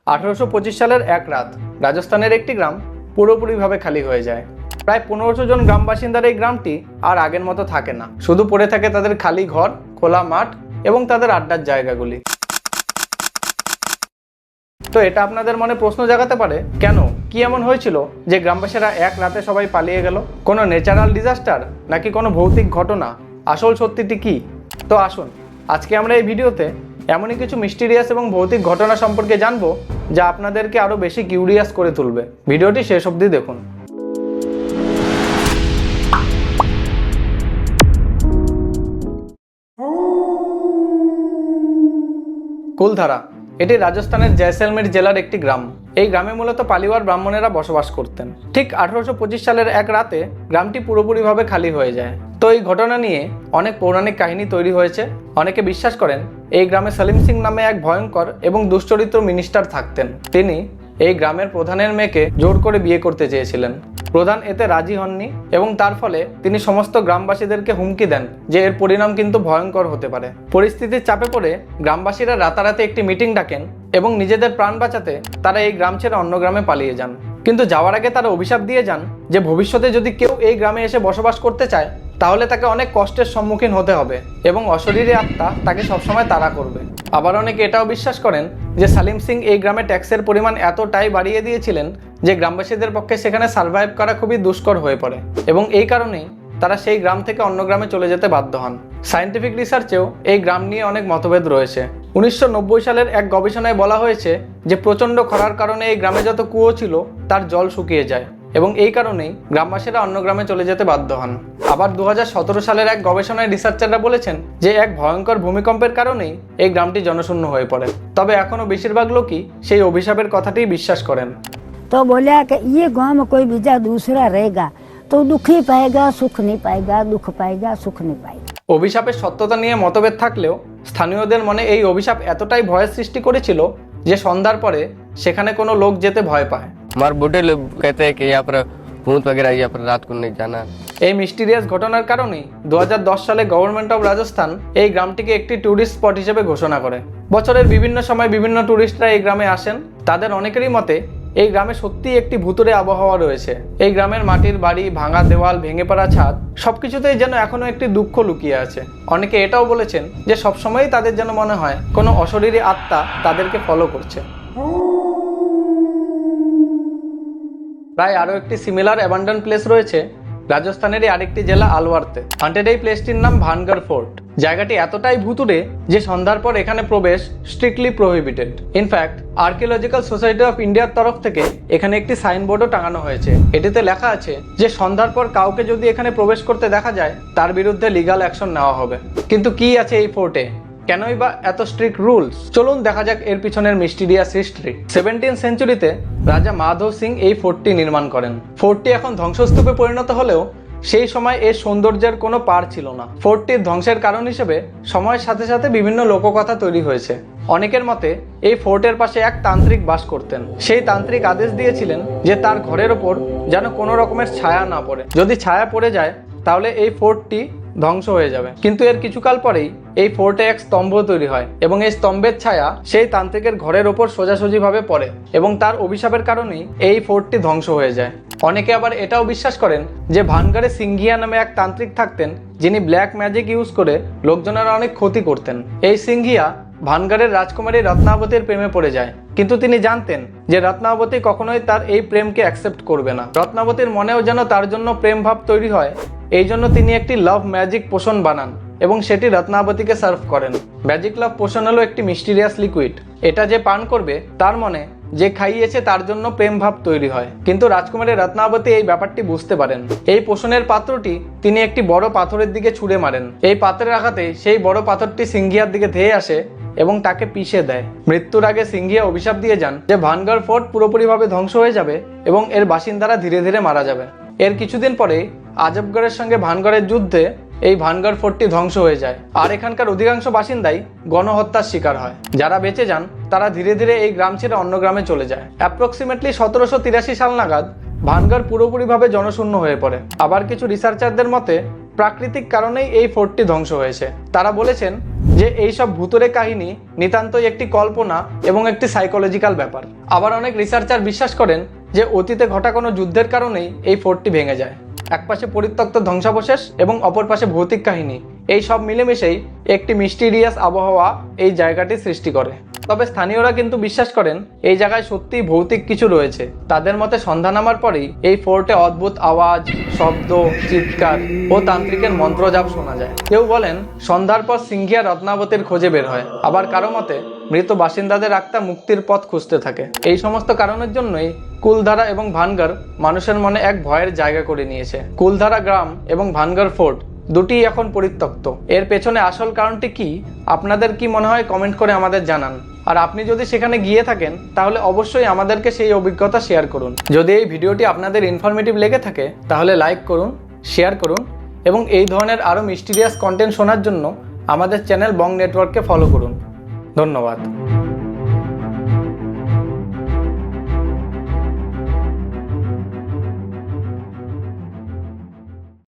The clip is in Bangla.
1825 সালের এক রাত রাজস্থানের একটি গ্রাম পুরোপুরিভাবে খালি হয়ে যায়। প্রায় 1500 জন গ্রাম বাসিন্দার এই গ্রামটি আর আগের মতো থাকে না। শুধু পড়ে থাকে তাদের খালি ঘর, খোলা মাঠ এবং তাদের আড্ডার জায়গাগুলি। তো এটা আপনাদের মনে প্রশ্ন জাগাতে পারে, কেন, কি এমন হয়েছিল যে গ্রামবাসীরা এক রাতে সবাই পালিয়ে গেল? কোনো ন্যাচারাল ডিজাস্টার নাকি কোনো ভৌতিক ঘটনা? আসল সত্যিটি কি? তো আসুন আজকে আমরা এই ভিডিওতে এমনই কিছু মিস্টিরিয়াস এবং ভৌতিক ঘটনা সম্পর্কে জানবো যা আপনাদেরকে আরো বেশি কিউরিয়াস করে তুলবে। ভিডিওটি শেষ অবধি দেখুন। কুলধারা এটি রাজস্থানের জয়সলমের জেলার একটি গ্রাম। এই গ্রামে মূলত পালিওয়ার ব্রাহ্মণেরা বসবাস করতেন। ঠিক 1825 সালের এক রাতে গ্রামটি পুরোপুরিভাবে খালি হয়ে যায়। তো এই ঘটনা নিয়ে অনেক পৌরাণিক কাহিনী তৈরি হয়েছে। অনেকে বিশ্বাস করেন এই গ্রামে সলিম সিং নামে এক ভয়ঙ্কর এবং দুশ্চরিত্র মিনিস্টার থাকতেন। তিনি এই গ্রামের প্রধানের মেয়েকে জোর করে বিয়ে করতে চেয়েছিলেন। প্রধান এতে রাজি হননি এবং তার ফলে তিনি সমস্ত গ্রামবাসীদেরকে হুমকি দেন যে এর পরিণাম কিন্তু ভয়ঙ্কর হতে পারে। পরিস্থিতির চাপে পড়ে গ্রামবাসীরা রাতারাতি একটি মিটিং ডাকেন এবং নিজেদের প্রাণ বাঁচাতে তারা এই গ্রাম ছেড়ে অন্য গ্রামে পালিয়ে যান। কিন্তু যাওয়ার আগে তারা অভিশাপ দিয়ে যান যে ভবিষ্যতে যদি কেউ এই গ্রামে এসে বসবাস করতে চায় তাহলে তাকে অনেক কষ্টের সম্মুখীন হতে হবে এবং অশরীরী আত্মা তাকে সবসময় তাড়া করবে। আবার অনেকে এটাও বিশ্বাস করেন যে সলিম সিং এই গ্রামে ট্যাক্সের পরিমাণ এতটাই বাড়িয়ে দিয়েছিলেন যে গ্রামবাসীদের পক্ষে সেখানে সার্ভাইভ করা খুবই দুষ্কর হয়ে পড়ে এবং এই কারণেই তারা সেই গ্রাম থেকে অন্য গ্রামে চলে যেতে বাধ্য হন। সায়েন্টিফিক রিসার্চেও এই গ্রাম নিয়ে অনেক মতভেদ রয়েছে। 1990 সালের এক গবেষণায় বলা হয়েছে যে প্রচণ্ড খরার কারণে এই গ্রামে যত কুয়ো ছিল তার জল শুকিয়ে যায় এবং এই কারণেই গ্রামবাসীরা অন্য গ্রামে চলে যেতে বাধ্য হন। আবার 2017 সালের এক গবেষণায় রিসার্চাররা বলেছেন যে এক ভয়ঙ্কর ভূমিকম্পের কারণেই এই গ্রামটি জনশূন্য হয়ে পড়ে। তবে এখনও বেশিরভাগ লোকই সেই অভিশাপের কথাটিই বিশ্বাস করেন। तो बोला कि ये गांव में कोई बीजा दूसरा रहेगा तो दुख ही पाएगा, सुख नहीं पाएगा, दुख पाएगा, सुख नहीं पाएगा। অভিশাপের সত্যতা নিয়ে মতভেদ থাকলেও স্থানীয়দের মনে এই অভিশাপ এতটাই ভয়ের সৃষ্টি করেছিল যে সন্ধ্যার পরে সেখানে কোনো লোক যেতে ভয় পায়। हमारे बूढ़े लोग कहते हैं कि यहाँ पर भूत वगैरह यहाँ पर रात को नहीं जाना। এই মিস্টিরিয়াস ঘটনার কারণেই 2010 সালে গভর্নমেন্ট অফ রাজস্থান এই গ্রামটিকে একটি ট্যুরিস্ট স্পট হিসেবে ঘোষণা করে। বছরের বিভিন্ন সময় বিভিন্ন ট্যুরিস্টরা এই গ্রামে আসেন। তাদের অনেকেরই মতে এই গ্রামে সত্যিই একটি ভুতুড়ে আবহাওয়া রয়েছে। এই গ্রামের মাটির বাড়ি, ভাঙা দেওয়াল, ভেঙে পড়া ছাদ সবকিছুতেই যেন এখনো একটি দুঃখ লুকিয়ে আছে। অনেকে এটাও বলেছেন যে সবসময়ই তাদের যেন মনে হয় কোনো অশরীরী আত্মা তাদেরকে ফলো করছে। প্রায় আরও একটি সিমিলার অ্যাবান্ডন প্লেস রয়েছে রাজস্থানেরই আরেকটি জেলা আলওয়ারতে। হান্টেড এই প্লেসটির নাম ভানগড় ফোর্ট। জায়গাটি এতটাই ভুতুড়ে যে সন্ধ্যার পর এখানে প্রবেশ strictly prohibited. In fact archaeological society of ইন্ডিয়ার তরফ থেকে এখানে একটি সাইনবোর্ডও টাঙানো হয়েছে। এটিতে লেখা আছে যে সন্ধ্যার পর কাউকে যদি এখানে প্রবেশ করতে দেখা যায় তার বিরুদ্ধে লিগাল অ্যাকশন নেওয়া হবে। কিন্তু কি আছে এই ফোর্টে? কেনই বা এত স্ট্রিক্ট রুলস? চলুন দেখা যাক এর পিছনের মিস্টিরিয়াস হিস্ট্রি। 17th সেঞ্চুরিতে রাজা মাধব সিং এই ফোর্টটি নির্মাণ করেন। ফোর্টটি এখন ধ্বংসস্তূপে পরিণত হলেও সেই সময় এর সৌন্দর্যের কোনো পার ছিল না। ফোর্টটির ধ্বংসের কারণ হিসেবে সময়ের সাথে সাথে বিভিন্ন লোককথা তৈরি হয়েছে। অনেকের মতে এই ফোর্টের পাশে এক তান্ত্রিক বাস করতেন। সেই তান্ত্রিক আদেশ দিয়েছিলেন যে তার ঘরের ওপর যেন কোনো রকমের ছায়া না পড়ে। যদি ছায়া পড়ে যায় তাহলে এই ফোর্টটি ধ্বংস হয়ে যাবে। কিন্তু এর কিছুকাল পরেই এই ফোর্টে এক স্তম্ভ তৈরি হয় এবং এই স্তম্ভের ছায়া সেই তান্ত্রিকের ঘরের ওপর সোজাসুজিভাবে পড়ে এবং তার অভিশাপের কারণেই এই ফোর্টটি ধ্বংস হয়ে যায়। অনেকে আবার এটাও বিশ্বাস করেন যে ভানগড়ে সিংঘিয়া নামে এক তান্ত্রিক থাকতেন যিনি ব্ল্যাক ম্যাজিক ইউজ করে লোকজনের অনেক ক্ষতি করতেন। এই সিংঘিয়া ভানগড়ের রাজকুমারী রত্নাবতীর প্রেমে পড়ে যায়, কিন্তু তিনি জানতেন যে রত্নাবতী কখনোই তার এই প্রেমকে অ্যাকসেপ্ট করবে না। রত্নাবতীর মনেও যেন তার জন্য প্রেম ভাব তৈরি হয়, এই জন্য তিনি একটি লাভ ম্যাজিক পোশন বানান এবং সেটি রত্নাবতীকে সার্ভ করেন। ম্যাজিক লাভ পোশন হলো একটি মিস্টিরিয়াস লিকুইড। এটা যে পান করবে তার মনে যে খাইয়েছে তার জন্য প্রেম ভাব তৈরি হয়। কিন্তু রাজকুমারী রত্নাবতী এই ব্যাপারটি বুঝতে পারেন। এই পোষণের পাত্রটি তিনি একটি বড় পাথরের দিকে ছুঁড়ে মারেন। এই পাত্রের আঘাতে সেই বড় পাথরটি সিংঘিয়ার দিকে ধেয়ে আসে এবং তাকে পিষে দেয়। মৃত্যুর আগে সিংঘিয়া অভিশাপ দিয়ে যান যে ভানগড় ফোর্ট পুরোপুরিভাবে ধ্বংস হয়ে যাবে এবং এর বাসিন্দারা ধীরে ধীরে মারা যাবে। এর কিছুদিন পরে আজবগড়ের সঙ্গে ভানগড়ের যুদ্ধে এই ভানগড় ফোর্টটি ধ্বংস হয়ে যায় আর এখানকার অধিকাংশ বাসিন্দাই গণহত্যার শিকার হয়। যারা বেঁচে যান তারা ধীরে ধীরে এই গ্রাম ছেড়ে অন্য গ্রামে চলে যায়। অ্যাপ্রক্সিমেটলি 1783 সাল নাগাদ ভানগড় পুরোপুরিভাবে জনশূন্য হয়ে পড়ে। আবার কিছু রিসার্চারদের মতে প্রাকৃতিক কারণেই এই ফোর্টটি ধ্বংস হয়েছে। তারা বলেছেন যে এই সব ভূতুরে কাহিনী নিতান্তই একটি কল্পনা এবং একটি সাইকোলজিক্যাল ব্যাপার। আবার অনেক রিসার্চার বিশ্বাস করেন যে অতীতে ঘটা কোনো যুদ্ধের কারণেই এই ফোর্টটি ভেঙে যায়। একপাশে পরিত্যক্ত ধ্বংসাবশেষ এবং অপর পাশে ভৌতিক কাহিনী, এই সব মিলেমিশেই একটি মিস্টিরিয়াস আবহাওয়া এই জায়গাটি সৃষ্টি করে। তবে স্থানীয়রা কিন্তু বিশ্বাস করেন এই জায়গায় সত্যিই ভৌতিক কিছু রয়েছে। তাদের মতে সন্ধ্যা নামার পরেই এই ফোর্টে অদ্ভুত আওয়াজ, শব্দ, চিৎকার ও তান্ত্রিকের মন্ত্রজাপ শোনা যায়। কেউ বলেন সন্ধ্যার পর সিংহিয়া রত্নাবতীর খোঁজে বের হয়, আবার কারো মতে মৃত বাসিন্দাদের আত্মা মুক্তির পথ খুঁজতে থাকে। এই সমস্ত কারণের জন্যই কুলধারা এবং ভানগড় মানুষের মনে এক ভয়ের জায়গা করে নিয়েছে। কুলধারা গ্রাম এবং ভানগড় ফোর্ট দুটিই এখন পরিত্যক্ত। এর পেছনে আসল কারণটি কি, আপনাদের কি মনে হয় কমেন্ট করে আমাদের জানান। আর আপনি যদি সেখানে গিয়ে থাকেন তাহলে অবশ্যই আমাদেরকে সেই অভিজ্ঞতা শেয়ার করুন। যদি এই ভিডিওটি আপনাদের ইনফরমেটিভ লেগে থাকে তাহলে লাইক করুন, শেয়ার করুন এবং এই ধরনের আরও মিস্টিরিয়াস কন্টেন্ট শোনার জন্য আমাদের চ্যানেল বং নেটওয়ার্ককে ফলো করুন। ধন্যবাদ।